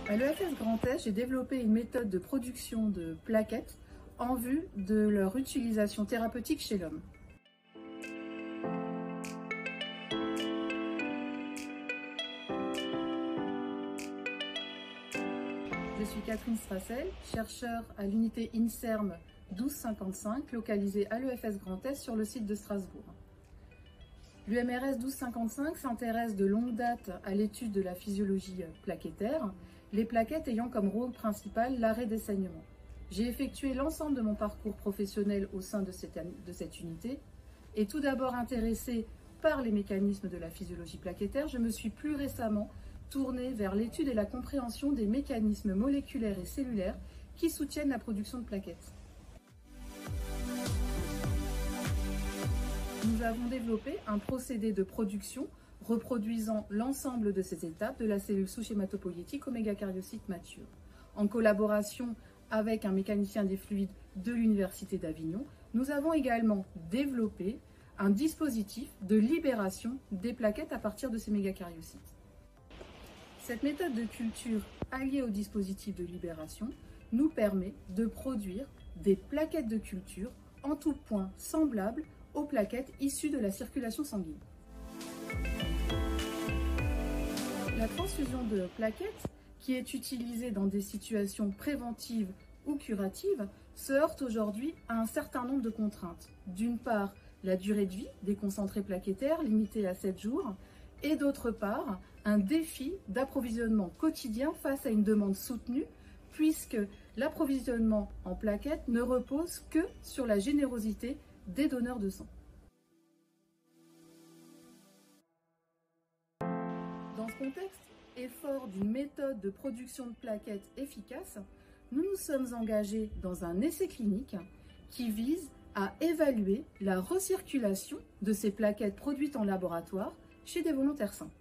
À l'EFS Grand Est, j'ai développé une méthode de production de plaquettes en vue de leur utilisation thérapeutique chez l'homme. Je suis Catherine Strassel, chercheure à l'unité INSERM 1255, localisée à l'EFS Grand Est sur le site de Strasbourg. L'UMRS 1255 s'intéresse de longue date à l'étude de la physiologie plaquettaire, les plaquettes ayant comme rôle principal l'arrêt des saignements. J'ai effectué l'ensemble de mon parcours professionnel au sein de cette unité et tout d'abord intéressée par les mécanismes de la physiologie plaquettaire, je me suis plus récemment tournée vers l'étude et la compréhension des mécanismes moléculaires et cellulaires qui soutiennent la production de plaquettes. Nous avons développé un procédé de production reproduisant l'ensemble de ces étapes de la cellule souche hématopoïétique omégakaryocyte mature, en collaboration avec un mécanicien des fluides de l'Université d'Avignon. Nous avons également développé un dispositif de libération des plaquettes à partir de ces mégakaryocytes. Cette méthode de culture alliée au dispositif de libération nous permet de produire des plaquettes de culture en tout point semblables aux plaquettes issues de la circulation sanguine. La transfusion de plaquettes, qui est utilisée dans des situations préventives ou curatives, se heurte aujourd'hui à un certain nombre de contraintes. D'une part, la durée de vie des concentrés plaquettaires limitée à 7 jours, et d'autre part, un défi d'approvisionnement quotidien face à une demande soutenue, puisque l'approvisionnement en plaquettes ne repose que sur la générosité des donneurs de sang. Dans ce contexte, et fort d'une méthode de production de plaquettes efficace, nous nous sommes engagés dans un essai clinique qui vise à évaluer la recirculation de ces plaquettes produites en laboratoire chez des volontaires sains.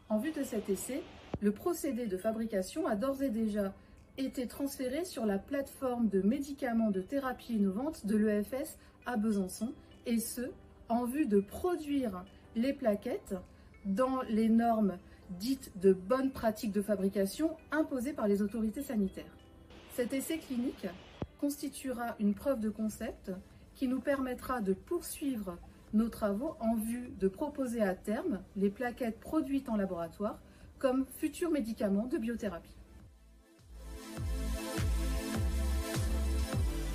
En vue de cet essai, le procédé de fabrication a d'ores et déjà été transféré sur la plateforme de médicaments de thérapie innovante de l'EFS à Besançon, et ce, en vue de produire les plaquettes dans les normes dites de bonnes pratiques de fabrication imposées par les autorités sanitaires. Cet essai clinique constituera une preuve de concept qui nous permettra de poursuivre nos travaux en vue de proposer à terme les plaquettes produites en laboratoire comme futurs médicaments de biothérapie.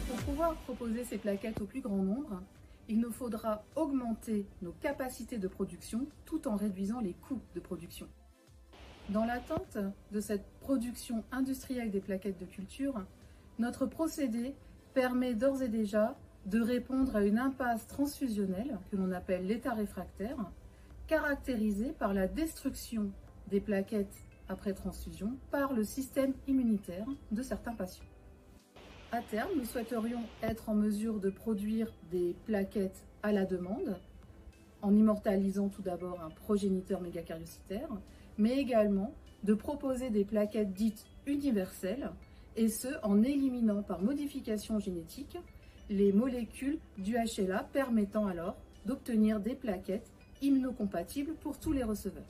Pour pouvoir proposer ces plaquettes au plus grand nombre, il nous faudra augmenter nos capacités de production tout en réduisant les coûts de production. Dans l'attente de cette production industrielle des plaquettes de culture, notre procédé permet d'ores et déjà de répondre à une impasse transfusionnelle que l'on appelle l'état réfractaire, caractérisée par la destruction des plaquettes après transfusion par le système immunitaire de certains patients. À terme, nous souhaiterions être en mesure de produire des plaquettes à la demande, en immortalisant tout d'abord un progéniteur mégakaryocytaire, mais également de proposer des plaquettes dites universelles, et ce, en éliminant par modification génétique les molécules du HLA, permettant alors d'obtenir des plaquettes immunocompatibles pour tous les receveurs.